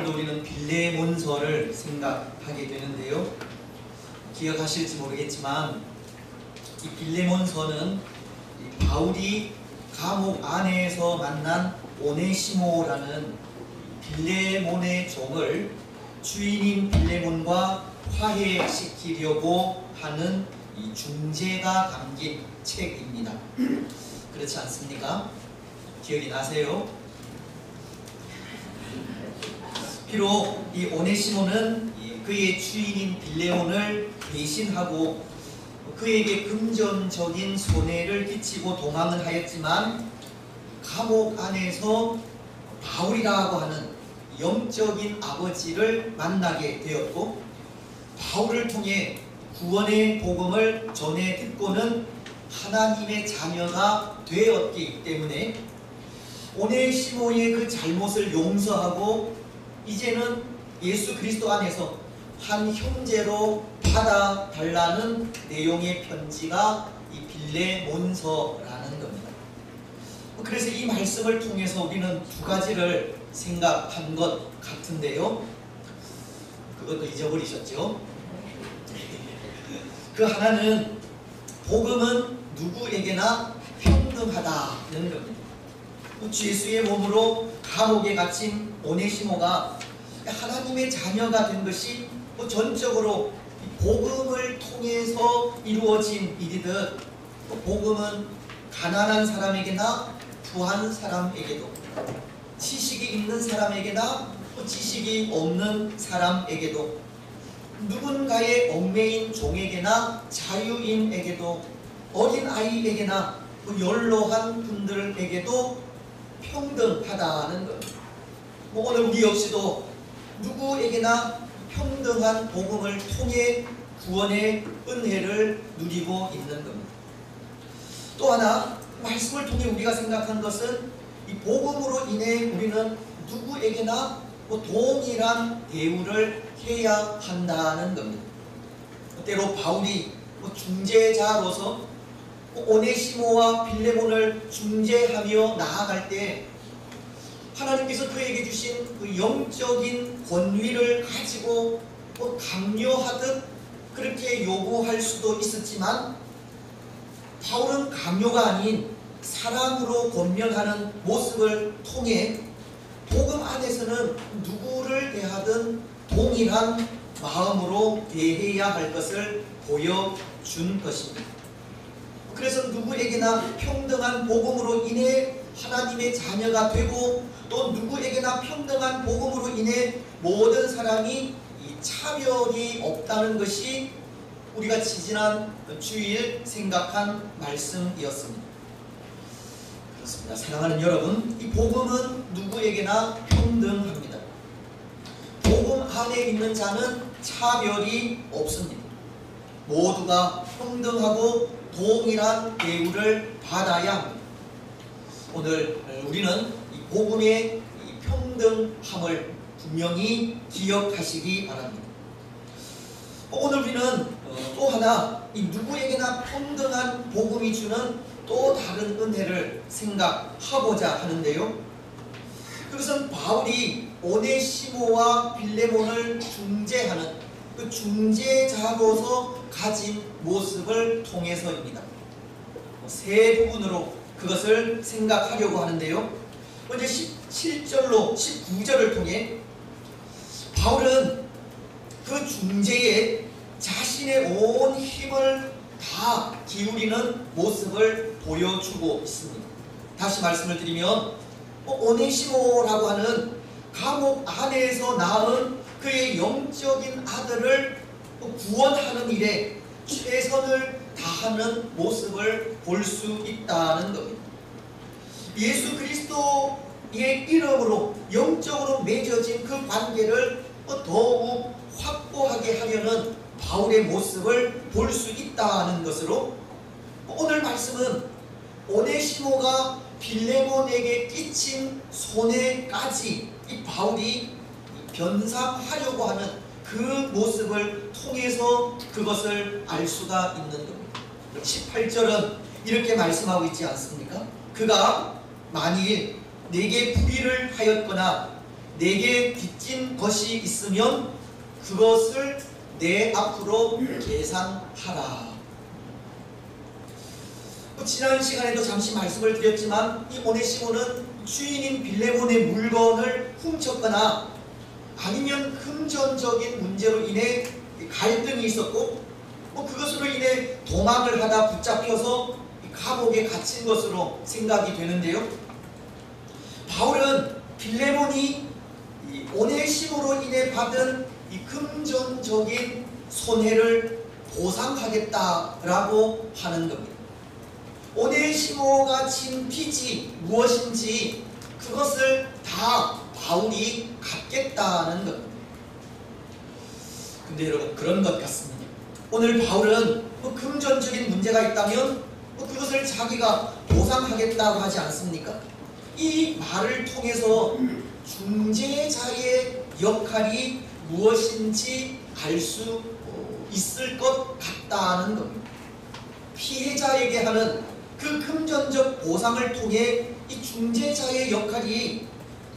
오늘도 우리는 빌레몬서를 생각하게 되는데요. 기억하실지 모르겠지만 이 빌레몬서는 바울이 감옥 안에서 만난 오네시모라는 빌레몬의 종을 주인인 빌레몬과 화해시키려고 하는 이 중재가 담긴 책입니다. 그렇지 않습니까? 기억이 나세요? 비록 이 오네시모는 그의 주인인 빌레몬을 배신하고 그에게 금전적인 손해를 끼치고 도망을 하였지만 감옥 안에서 바울이라고 하는 영적인 아버지를 만나게 되었고 바울을 통해 구원의 복음을 전해 듣고는 하나님의 자녀가 되었기 때문에 오네시모의 그 잘못을 용서하고 이제는 예수 그리스도 안에서 한 형제로 받아달라는 내용의 편지가 이 빌레몬서라는 겁니다. 그래서 이 말씀을 통해서 우리는 두 가지를 생각한 것 같은데요. 그것도 잊어버리셨죠? 그 하나는 복음은 누구에게나 평등하다는 겁니다. 주 예수의 몸으로 감옥에 갇힌 오네시모가 하나님의 자녀가 된 것이 전적으로 복음을 통해서 이루어진 일이듯 복음은 가난한 사람에게나 부한 사람에게도 지식이 있는 사람에게나 지식이 없는 사람에게도 누군가의 얽매인 종에게나 자유인에게도 어린아이에게나 연로한 분들에게도 평등하다는 것. 오늘 우리 역시도 누구에게나 평등한 복음을 통해 구원의 은혜를 누리고 있는 겁니다. 또 하나 말씀을 통해 우리가 생각한 것은 이 복음으로 인해 우리는 누구에게나 동일한 대우를 해야 한다는 겁니다. 때로 바울이 중재자로서 오네시모와 빌레몬을 중재하며 나아갈 때 하나님께서 그에게 주신 그 영적인 권위를 가지고 강요하듯 그렇게 요구할 수도 있었지만 바울은 강요가 아닌 사랑으로 권면하는 모습을 통해 복음 안에서는 누구를 대하든 동일한 마음으로 대해야 할 것을 보여준 것입니다. 그래서 누구에게나 평등한 복음으로 인해 하나님의 자녀가 되고 또 누구에게나 평등한 복음으로 인해 모든 사람이 이 차별이 없다는 것이 우리가 지지난 주일 생각한 말씀이었습니다. 그렇습니다. 사랑하는 여러분, 이 복음은 누구에게나 평등합니다. 복음 안에 있는 자는 차별이 없습니다. 모두가 평등하고 동일한 대우를 받아야 합니다. 오늘 우리는 이 복음의 이 평등함을 분명히 기억하시기 바랍니다. 오늘 우리는 또 하나 이 누구에게나 평등한 복음이 주는 또 다른 은혜를 생각하고자 하는데요. 그것은 바울이 오네시모와 빌레몬을 중재하는 그 중재자로서 가진 모습을 통해서입니다. 세 부분으로 그것을 생각하려고 하는데요. 먼저 17절로 19절을 통해 바울은 그 중재에 자신의 온 힘을 다 기울이는 모습을 보여주고 있습니다. 다시 말씀을 드리면 오네시모라고 하는 감옥 안에서 낳은 그의 영적인 아들을 구원하는 일에 최선을 다하는 모습을 볼 수 있다는 겁니다. 예수 그리스도의 이름으로 영적으로 맺어진 그 관계를 더욱 확고하게 하려는 바울의 모습을 볼 수 있다는 것으로 오늘 말씀은 오네시모가 빌레몬에게 끼친 손해까지 이 바울이 변상하려고 하는 그 모습을 통해서 그것을 알 수가 있는 겁니다. 18절은 이렇게 말씀하고 있지 않습니까? 그가 만일 내게 불의를 하였거나 내게 빚진 것이 있으면 그것을 내 앞으로 계산하라. 지난 시간에도 잠시 말씀을 드렸지만 이 오네시모는 주인인 빌레몬의 물건을 훔쳤거나 아니면 금전적인 문제로 인해 갈등이 있었고 그것으로 인해 도망을 하다 붙잡혀서 감옥에 갇힌 것으로 생각이 되는데요. 바울은 빌레몬이 오네시모로 인해 받은 이 금전적인 손해를 보상하겠다라고 하는 겁니다. 오네시모가 진 빚이 무엇인지 그것을 다 바울이 갚겠다는 겁니다. 근데 여러분, 그런 것 같습니다. 오늘 바울은 금전적인 문제가 있다면 그것을 자기가 보상하겠다고 하지 않습니까? 이 말을 통해서 중재자의 역할이 무엇인지 알 수 있을 것 같다는 겁니다. 피해자에게 하는 그 금전적 보상을 통해 이 중재자의 역할이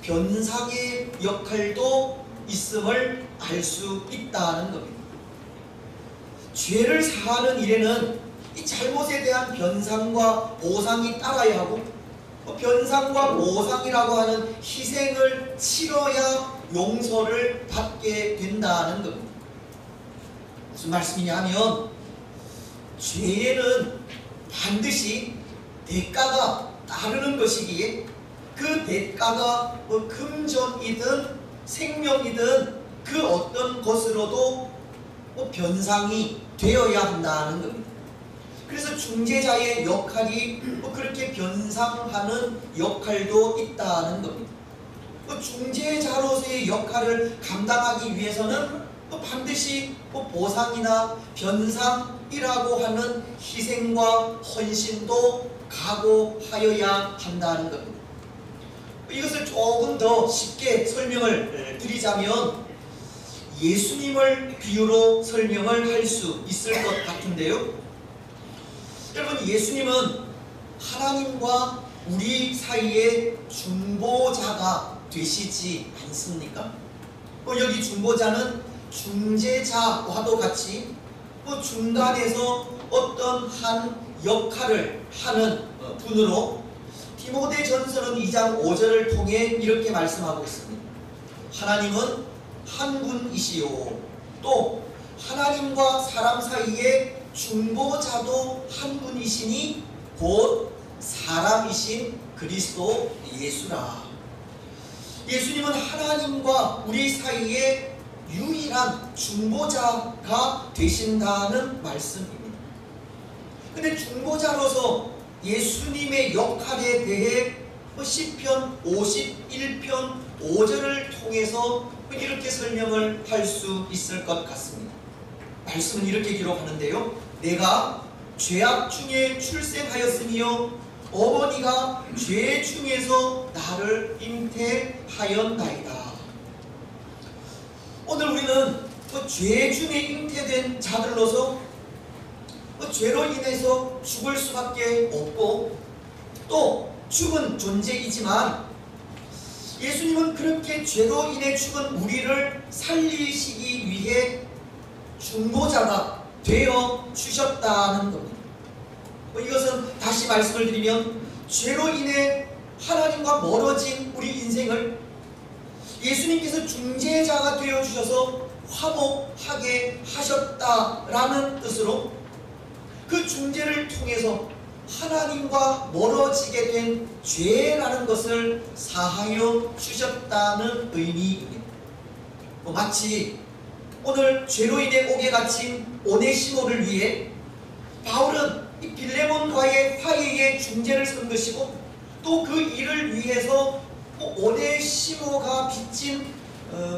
변상의 역할도 있음을 알 수 있다는 겁니다. 죄를 사하는 일에는 이 잘못에 대한 변상과 보상이 따라야 하고 변상과 보상이라고 하는 희생을 치러야 용서를 받게 된다는 겁니다. 무슨 말씀이냐 하면 죄에는 반드시 대가가 따르는 것이기에 그 대가가 금전이든 생명이든 그 어떤 것으로도 변상이 되어야 한다는 겁니다. 그래서 중재자의 역할이 그렇게 변상하는 역할도 있다는 겁니다. 중재자로서의 역할을 감당하기 위해서는 반드시 보상이나 변상이라고 하는 희생과 헌신도 각오하여야 한다는 겁니다. 이것을 조금 더 쉽게 설명을 드리자면 예수님을 비유로 설명을 할 수 있을 것 같은데요. 여러분, 예수님은 하나님과 우리 사이의 중보자가 되시지 않습니까? 여기 중보자는 중재자와도 같이 중간에서 어떤 한 역할을 하는 분으로 디모데전서는 2장 5절을 통해 이렇게 말씀하고 있습니다. 하나님은 한 분이시요 또 하나님과 사람 사이에 중보자도 한 분이시니 곧 사람이신 그리스도 예수라. 예수님은 하나님과 우리 사이에 유일한 중보자가 되신다는 말씀입니다. 근데 중보자로서 예수님의 역할에 대해 시편 51편 5절을 통해서 이렇게 설명을 할 수 있을 것 같습니다. 말씀은 이렇게 기록하는데요. 내가 죄악 중에 출생하였으며 어머니가 죄 중에서 나를 잉태하였나이다. 오늘 우리는 죄 중에 잉태된 자들로서 죄로 인해서 죽을 수밖에 없고 또 죽은 존재이지만 예수님은 그렇게 죄로 인해 죽은 우리를 살리시기 위해 중보자가 되어 주셨다는 겁니다. 이것은 다시 말씀을 드리면 죄로 인해 하나님과 멀어진 우리 인생을 예수님께서 중재자가 되어 주셔서 화목하게 하셨다라는 뜻으로 그 중재를 통해서 하나님과 멀어지게 된 죄라는 것을 사하여 주셨다는 의미입니다. 마치 오늘 죄로 인해 옥에 갇힌 오네시모를 위해 바울은 이 빌레몬과의 화해의 중재를 선 것이고 또 그 일을 위해서 오네시모가 빚진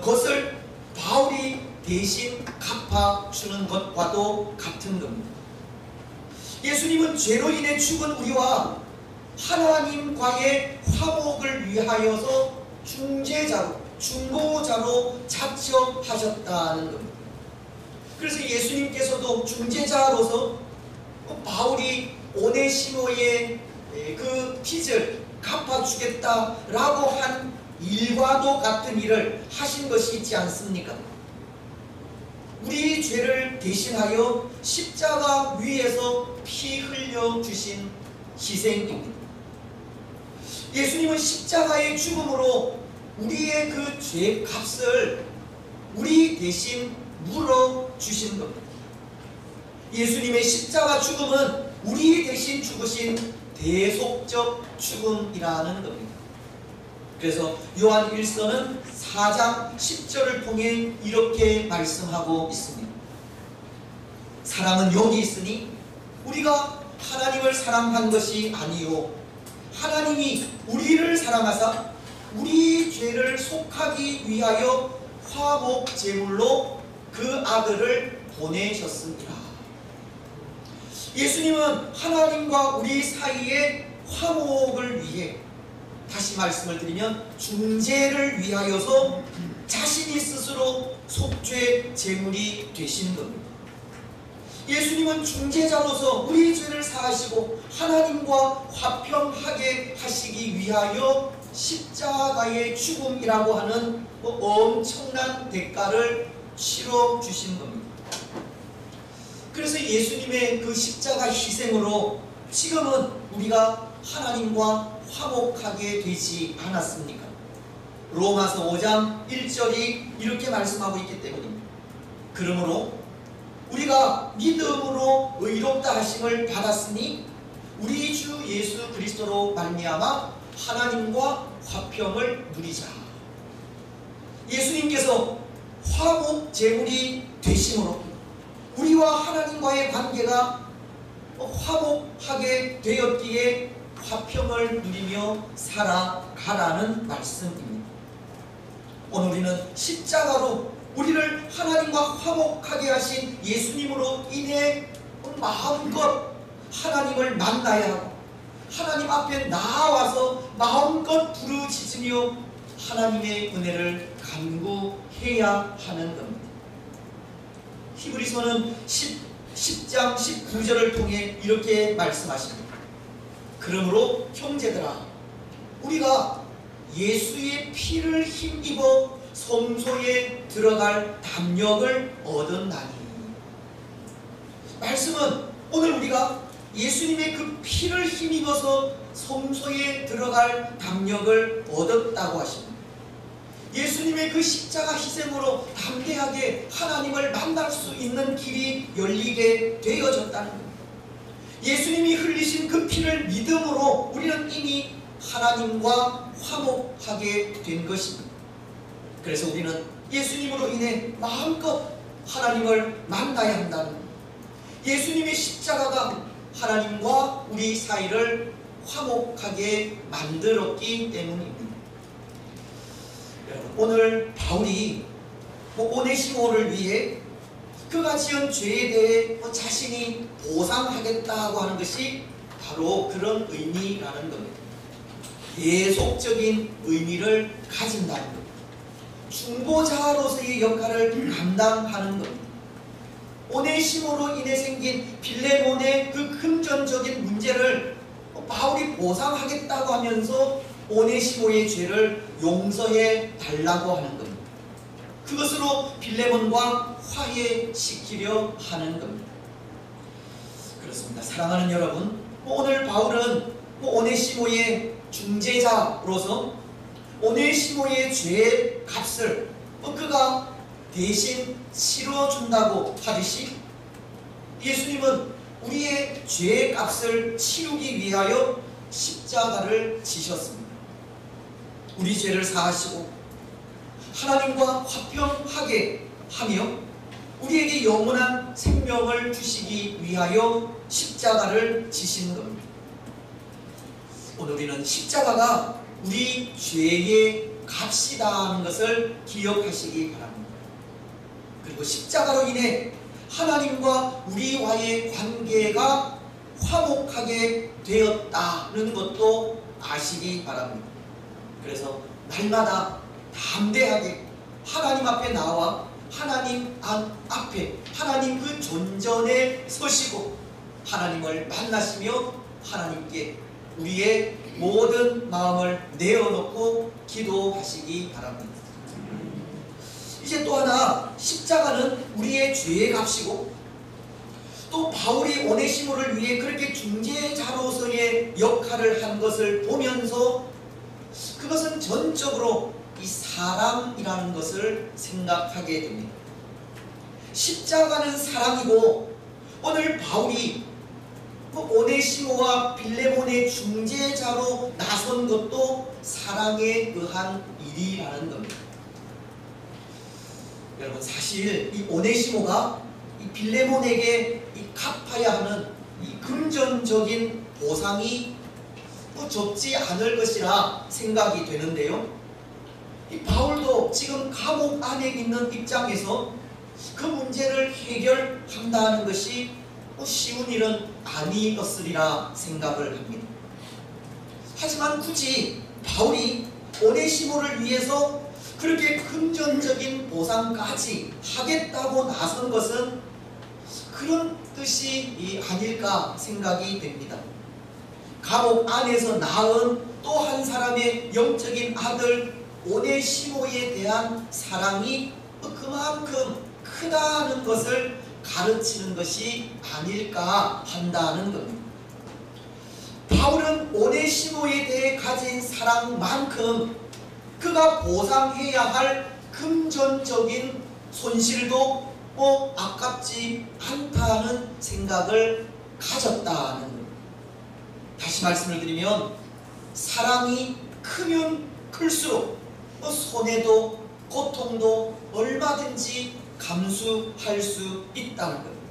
것을 바울이 대신 갚아주는 것과도 같은 겁니다. 예수님은 죄로 인해 죽은 우리와 하나님과의 화목을 위하여서 중재자로, 중보자로 자처하셨다는 겁니다. 그래서 예수님께서도 중재자로서 바울이 오네시모의 그 빚을 갚아주겠다라고 한 일과도 같은 일을 하신 것이 있지 않습니까? 우리 죄를 대신하여 십자가 위에서 피 흘려 주신 희생입니다. 예수님은 십자가의 죽음으로 우리의 그 죄 값을 우리 대신 물어 주신 겁니다. 예수님의 십자가 죽음은 우리 대신 죽으신 대속적 죽음이라는 겁니다. 그래서 요한 1서는 4장 10절을 통해 이렇게 말씀하고 있습니다. 사랑은 여기 있으니 우리가 하나님을 사랑한 것이 아니요 하나님이 우리를 사랑하사 우리 죄를 속하기 위하여 화목 제물로 그 아들을 보내셨습니다. 예수님은 하나님과 우리 사이의 화목을 위해, 다시 말씀을 드리면 중재를 위하여서 자신이 스스로 속죄 제물이 되신 겁니다. 예수님은 중재자로서 우리 죄를 사하시고 하나님과 화평하게 하시기 위하여 십자가의 죽음이라고 하는 엄청난 대가를 치러 주신 겁니다. 그래서 예수님의 그 십자가 희생으로 지금은 우리가 하나님과 화목하게 되지 않았습니까? 로마서 5장 1절이 이렇게 말씀하고 있기 때문입니다. 그러므로 우리가 믿음으로 의롭다 하심을 받았으니 우리 주 예수 그리스도로 말미암아 하나님과 화평을 누리자. 예수님께서 화목 제물이 되심으로 우리와 하나님과의 관계가 화목하게 되었기에 화평을 누리며 살아가라는 말씀입니다. 오늘 우리는 십자가로 우리를 하나님과 화목하게 하신 예수님으로 인해 마음껏 하나님을 만나야 하고 하나님 앞에 나와서 마음껏 부르짖으며 하나님의 은혜를 간구해야 하는 겁니다. 히브리서는 10장 19절을 통해 이렇게 말씀하십니다. 그러므로 형제들아 우리가 예수의 피를 힘입어 성소에 들어갈 담력을 얻었나니. 말씀은 오늘 우리가 예수님의 그 피를 힘입어서 성소에 들어갈 담력을 얻었다고 하십니다. 예수님의 그 십자가 희생으로 담대하게 하나님을 만날 수 있는 길이 열리게 되어졌다는 겁니다. 예수님이 흘리신 그 피를 믿음으로 우리는 이미 하나님과 화목하게 된 것입니다. 그래서 우리는 예수님으로 인해 마음껏 하나님을 만나야 한다는 겁니다. 예수님의 십자가가 하나님과 우리 사이를 화목하게 만들었기 때문입니다. 여러분, 오늘 바울이 오네시모를 위해 그가 지은 죄에 대해 자신이 보상하겠다고 하는 것이 바로 그런 의미라는 겁니다. 계속적인 의미를 가진다는 겁니다. 중보자로서의 역할을 감당하는 겁니다. 오네시모로 인해 생긴 빌레몬의 그 금전적인 문제를 바울이 보상하겠다고 하면서 오네시모의 죄를 용서해 달라고 하는 겁니다. 그것으로 빌레몬과 화해시키려 하는 겁니다. 그렇습니다. 사랑하는 여러분, 오늘 바울은 오네시모의 중재자로서 오네시모의 죄의 값을 그가 대신 치러준다고 하듯이 예수님은 우리의 죄의 값을 치르기 위하여 십자가를 지셨습니다. 우리 죄를 사하시고 하나님과 화평하게 하며 우리에게 영원한 생명을 주시기 위하여 십자가를 지신 겁니다. 오늘 우리는 십자가가 우리 죄의 값이다는 것을 기억하시기 바랍니다. 그리고 십자가로 인해 하나님과 우리와의 관계가 화목하게 되었다는 것도 아시기 바랍니다. 그래서 날마다 담대하게 하나님 앞에 나와 하나님 앞에 하나님 그 존전에 서시고 하나님을 만나시며 하나님께 우리의 모든 마음을 내어놓고 기도하시기 바랍니다. 이제 또 하나, 십자가는 우리의 죄의 값이고 또 바울이 오네시모를 위해 그렇게 중재자로서의 역할을 한 것을 보면서 그것은 전적으로 이 사랑이라는 것을 생각하게 됩니다. 십자가는 사랑이고 오늘 바울이 오네시모와 빌레몬의 중재자로 나선 것도 사랑에 의한 일이라는 겁니다. 여러분, 사실 이 오네시모가 이 빌레몬에게 이 갚아야 하는 이 금전적인 보상이 적지 않을 것이라 생각이 되는데요. 이 바울도 지금 감옥 안에 있는 입장에서 그 문제를 해결한다는 것이 쉬운 일은 아니었으리라 생각을 합니다. 하지만 굳이 바울이 오네시모를 위해서 그렇게 금전적인 보상까지 하겠다고 나선 것은 그런 뜻이 아닐까 생각이 됩니다. 감옥 안에서 낳은 또 한 사람의 영적인 아들 오네시모에 대한 사랑이 그만큼 크다는 것을 가르치는 것이 아닐까 한다는 겁니다. 바울은 오네시모에 대해 가진 사랑만큼 그가 보상해야 할 금전적인 손실도 아깝지 않다는 생각을 가졌다는 겁니다. 다시 말씀을 드리면 사랑이 크면 클수록 손해도 고통도 얼마든지 감수할 수 있다는 겁니다.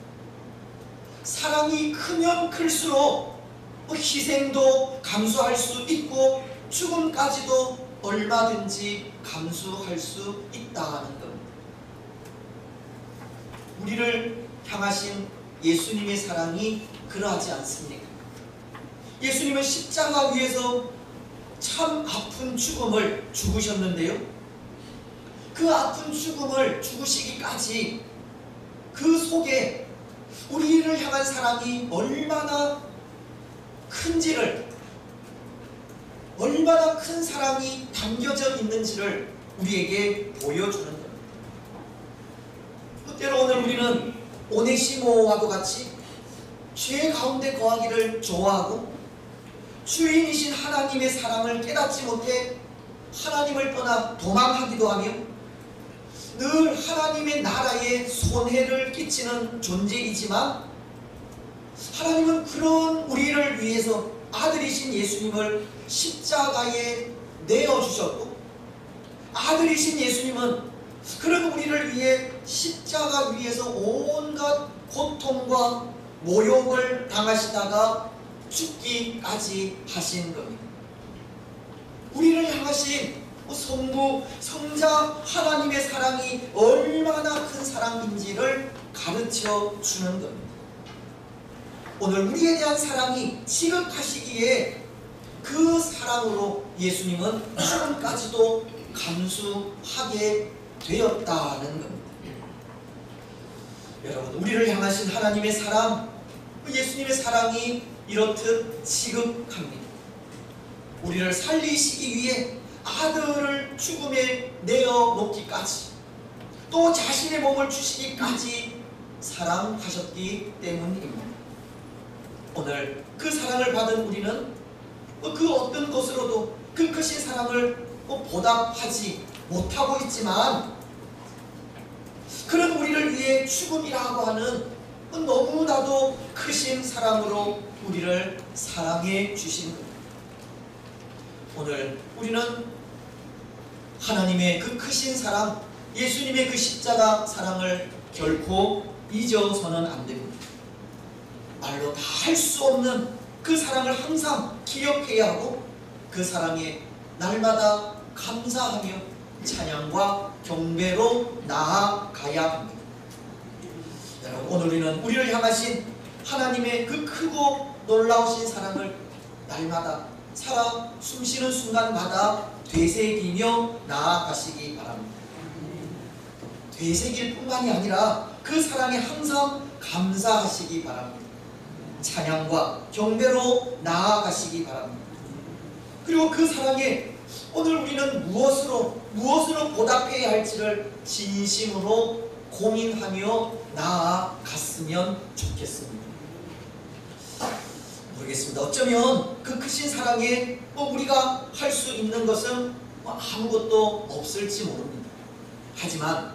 사랑이 크면 클수록 희생도 감수할 수 있고 죽음까지도 얼마든지 감수할 수 있다는 겁니다. 우리를 향하신 예수님의 사랑이 그러하지 않습니까? 예수님은 십자가 위에서 참 아픈 죽음을 죽으셨는데요. 그 아픈 죽음을 죽으시기까지 그 속에 우리를 향한 사랑이 얼마나 큰지를, 얼마나 큰 사랑이 담겨져 있는지를 우리에게 보여주는 겁니다. 때로 오늘 우리는 오네시모와도 같이 죄 가운데 거하기를 좋아하고 주인이신 하나님의 사랑을 깨닫지 못해 하나님을 떠나 도망하기도 하며 늘 하나님의 나라에 손해를 끼치는 존재이지만 하나님은 그런 우리를 위해서 아들이신 예수님을 십자가에 내어주셨고 아들이신 예수님은 그런 우리를 위해 십자가 위에서 온갖 고통과 모욕을 당하시다가 죽기까지 하신 겁니다. 우리를 향하신 성부, 성자 하나님의 사랑이 얼마나 큰 사랑인지를 가르쳐 주는 겁니다. 오늘 우리에 대한 사랑이 지극하시기에 그 사랑으로 예수님은 죽음까지도 감수하게 되었다는 겁니다. 여러분, 우리를 향하신 하나님의 사랑, 예수님의 사랑이 이렇듯 지극합니다. 우리를 살리시기 위해 아들을 죽음에 내어놓기까지 또 자신의 몸을 주시기까지 사랑하셨기 때문입니다. 오늘 그 사랑을 받은 우리는 그 어떤 것으로도 그 크신 사랑을 보답하지 못하고 있지만 그런 우리를 위해 죽음이라고 하는 너무나도 크신 사랑으로 우리를 사랑해 주신 겁니다. 오늘 우리는 하나님의 그 크신 사랑, 예수님의 그 십자가 사랑을 결코 잊어서는 안 됩니다. 말로 다 할 수 없는 그 사랑을 항상 기억해야 하고 그 사랑에 날마다 감사하며 찬양과 경배로 나아가야 합니다. 여러분, 오늘 우리는 우리를 향하신 하나님의 그 크고 놀라우신 사랑을 날마다 살아 숨쉬는 순간마다 되새기며 나아가시기 바랍니다. 되새길 뿐만이 아니라 그 사랑에 항상 감사하시기 바랍니다. 찬양과 경배로 나아가시기 바랍니다. 그리고 그 사랑에 오늘 우리는 무엇으로 보답해야 할지를 진심으로 고민하며 나아갔으면 좋겠습니다. 모르겠습니다. 어쩌면 그 크신 사랑에 우리가 할 수 있는 것은 아무것도 없을지 모릅니다. 하지만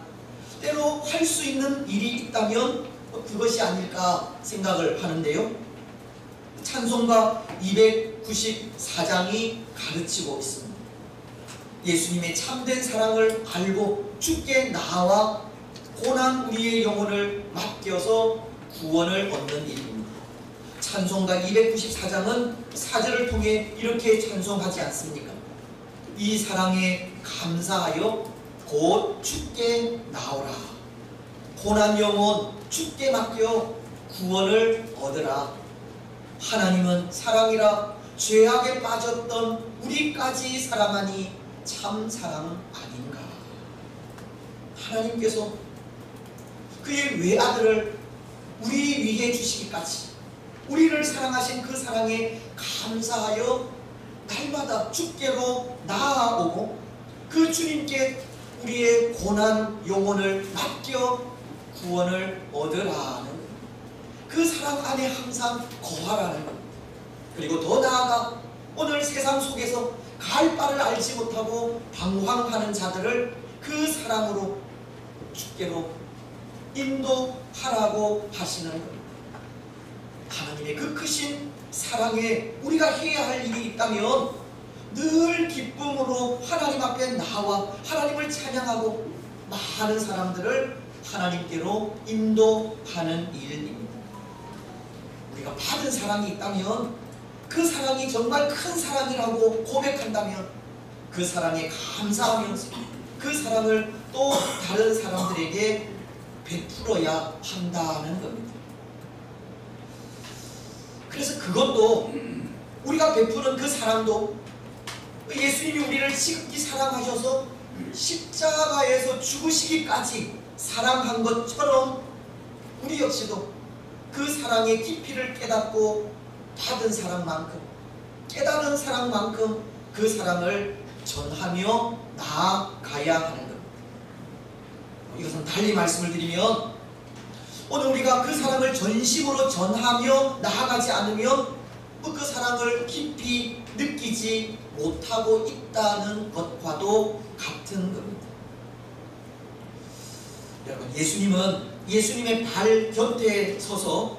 때로 할 수 있는 일이 있다면 그것이 아닐까 생각을 하는데요. 찬송가 294장이 가르치고 있습니다. 예수님의 참된 사랑을 알고 주께 나와 고난 우리의 영혼을 맡겨서 구원을 얻는 일입니다. 찬송가 294장은 사절을 통해 이렇게 찬송하지 않습니까? 이 사랑에 감사하여 곧 주께 나오라. 고난 영혼 주께 맡겨 구원을 얻으라. 하나님은 사랑이라 죄악에 빠졌던 우리까지 사랑하니 참 사랑 아닌가. 하나님께서 그의 외아들을 우리 위해 주시기까지 우리를 사랑하신 그 사랑에 감사하여 날마다 주께로 나아오고 그 주님께 우리의 고난 영혼을 맡겨 구원을 얻으라는 그 사랑 안에 항상 거하라는 것. 그리고 더 나아가 오늘 세상 속에서 갈 바를 알지 못하고 방황하는 자들을 그 사랑으로 주께로 인도하라고 하시는 것. 하나님의 그 크신 사랑에 우리가 해야 할 일이 있다면 늘 기쁨으로 하나님 앞에 나와 하나님을 찬양하고 많은 사람들을 하나님께로 인도하는 일입니다. 우리가 받은 사랑이 있다면 그 사랑이 정말 큰 사랑이라고 고백한다면 그 사랑에 감사하면서 그 사랑을 또 다른 사람들에게 베풀어야 한다는 겁니다. 그래서 그것도 우리가 베푸는 그 사랑도 예수님이 우리를 지극히 사랑하셔서 십자가에서 죽으시기까지 사랑한 것처럼 우리 역시도 그 사랑의 깊이를 깨닫고 받은 사랑만큼 깨달은 사랑만큼 그 사랑을 전하며 나아가야 하는 겁니다. 이것은 달리 말씀을 드리면 오늘 우리가 그 사랑을 전심으로 전하며 나아가지 않으면 그 사랑을 깊이 느끼지 못하고 있다는 것과도 같은 겁니다. 여러분, 예수님은 예수님의 발 곁에 서서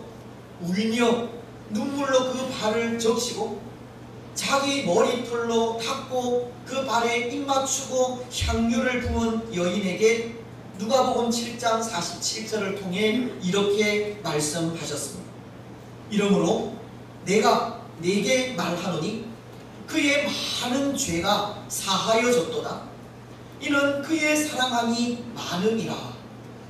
울며 눈물로 그 발을 적시고 자기 머리털로 닦고 그 발에 입 맞추고 향유를 부은 여인에게 누가복음 7장 47절을 통해 이렇게 말씀하셨습니다. 이러므로 내가 네게 말하노니 그의 많은 죄가 사하여졌도다. 이는 그의 사랑함이 많음이라.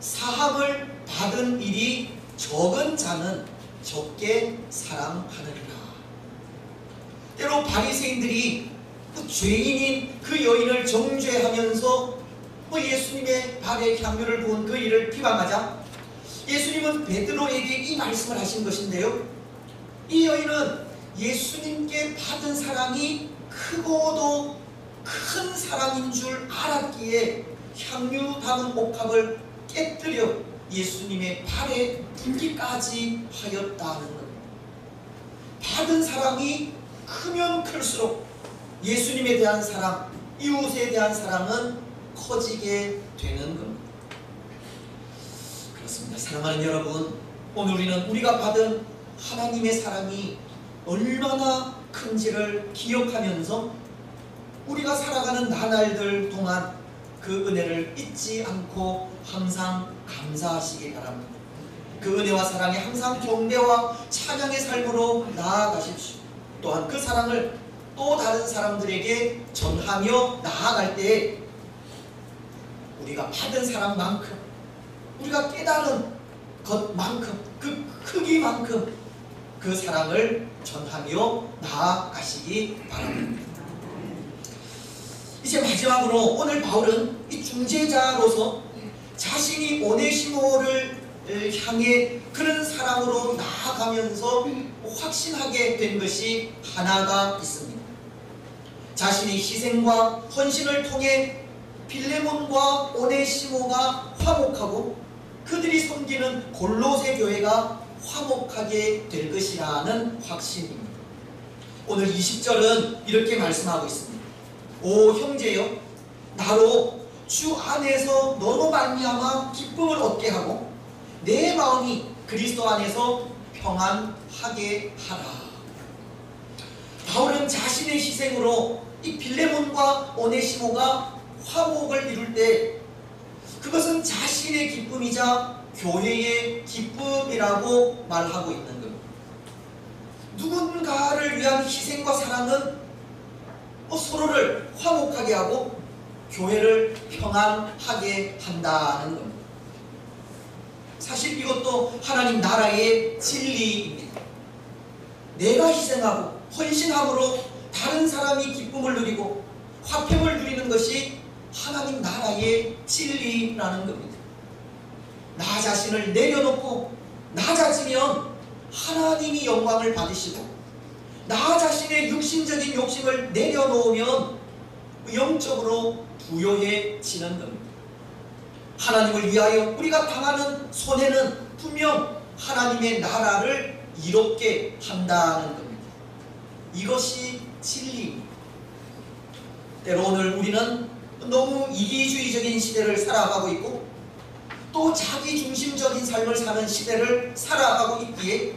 사함을 받은 일이 적은 자는 적게 사랑하느니라. 때로 바리새인들이 그 죄인인 그 여인을 정죄하면서 예수님의 발에 향유를 부은 그 일을 비방하자 예수님은 베드로에게 이 말씀을 하신 것인데요. 이 여인은 예수님께 받은 사랑이 크고도 큰 사랑인 줄 알았기에 향유 담은 옥합을 깨뜨려 예수님의 발에 붓기까지 하였다는 것. 받은 사랑이 크면 클수록 예수님에 대한 사랑, 이웃에 대한 사랑은 커지게 되는 겁니다. 그렇습니다. 사랑하는 여러분, 오늘 우리는 우리가 받은 하나님의 사랑이 얼마나 큰지를 기억하면서 우리가 살아가는 나날들 동안 그 은혜를 잊지 않고 항상 감사하시기 바랍니다. 그 은혜와 사랑에 항상 경배와 찬양의 삶으로 나아가십시오. 또한 그 사랑을 또 다른 사람들에게 전하며 나아갈 때 우리가 받은 사랑만큼 우리가 깨달은 것만큼 그 크기만큼 그 사랑을 전하며 나아가시기 바랍니다. 이제 마지막으로 오늘 바울은 이 중재자로서 자신이 오네시모를 향해 그런 사랑으로 나아가면서 확신하게 된 것이 하나가 있습니다. 자신의 희생과 헌신을 통해 빌레몬과 오네시모가 화목하고 그들이 섬기는 골로새 교회가 화목하게 될 것이라는 확신입니다. 오늘 20절은 이렇게 말씀하고 있습니다. 오 형제여, 나로 주 안에서 너로 말미암아 기쁨을 얻게 하고 내 마음이 그리스도 안에서 평안하게 하라. 바울은 자신의 희생으로 이 빌레몬과 오네시모가 화목을 이룰 때 그것은 자신의 기쁨이자 교회의 기쁨이라고 말하고 있는 겁니다. 누군가를 위한 희생과 사랑은 서로를 화목하게 하고 교회를 평안하게 한다는 겁니다. 사실 이것도 하나님 나라의 진리입니다. 내가 희생하고 헌신함으로 다른 사람이 기쁨을 누리고 화평을 누리는 것이 하나님 나라의 진리라는 겁니다. 나 자신을 내려놓고 낮아지면 하나님이 영광을 받으시고 나 자신의 육신적인 욕심을 내려놓으면 영적으로 부요해지는 겁니다. 하나님을 위하여 우리가 당하는 손해는 분명 하나님의 나라를 이롭게 한다는 겁니다. 이것이 진리입니다. 때로 오늘 우리는 너무 이기주의적인 시대를 살아가고 있고 또 자기중심적인 삶을 사는 시대를 살아가고 있기에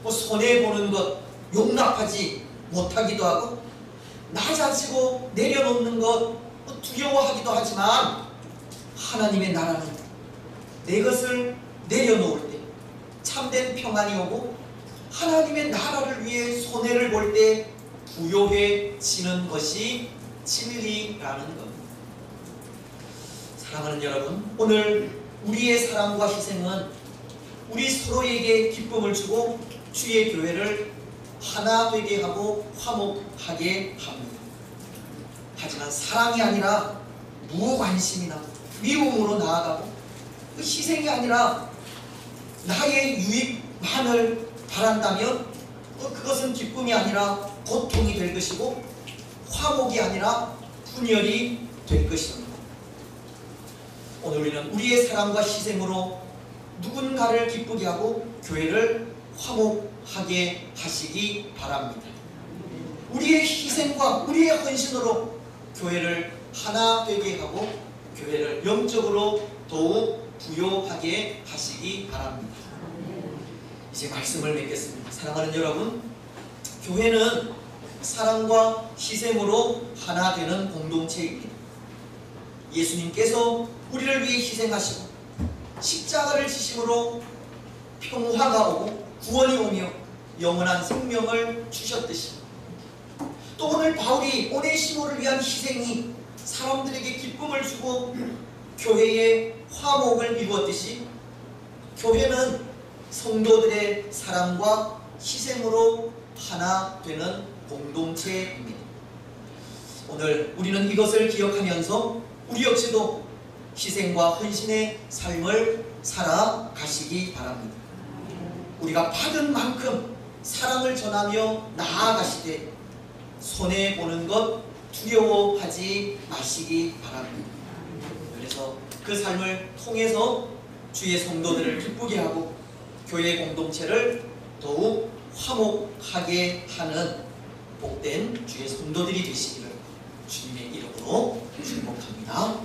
손해보는 것 용납하지 못하기도 하고 낮아지고 내려놓는 것 두려워하기도 하지만 하나님의 나라는 내 것을 내려놓을 때 참된 평안이 오고 하나님의 나라를 위해 손해를 볼 때 부요해지는 것이 진리라는 겁니다. 사랑하는 여러분, 오늘 우리의 사랑과 희생은 우리 서로에게 기쁨을 주고 주의 교회를 하나 되게 하고 화목하게 합니다. 하지만 사랑이 아니라 무관심이나 미움으로 나아가고 그 희생이 아니라 나의 유익만을 바란다면 그것은 기쁨이 아니라 고통이 될 것이고 화목이 아니라 분열이 될 것입니다. 오늘 우리는 우리의 사랑과 희생으로 누군가를 기쁘게 하고 교회를 화목하게 하시기 바랍니다. 우리의 희생과 우리의 헌신으로 교회를 하나 되게 하고 교회를 영적으로 더욱 부요하게 하시기 바랍니다. 이제 말씀을 맺겠습니다. 사랑하는 여러분, 교회는 사랑과 희생으로 하나 되는 공동체입니다. 예수님께서 우리를 위해 희생하시고 십자가를 지심으로 평화가 오고 구원이 오며 영원한 생명을 주셨듯이 또 오늘 바울이 오네시모를 위한 희생이 사람들에게 기쁨을 주고 교회의 화목을 이루었듯이 교회는 성도들의 사랑과 희생으로 하나 되는 공동체입니다. 오늘 우리는 이것을 기억하면서 우리 역시도 희생과 헌신의 삶을 살아가시기 바랍니다. 우리가 받은 만큼 사랑을 전하며 나아가시되 손해보는 것 두려워하지 마시기 바랍니다. 그래서 그 삶을 통해서 주의 성도들을 기쁘게 하고 교회 공동체를 더욱 화목하게 하는 복된 주의 성도들이 되시기를 주님의 이름으로 축복합니다.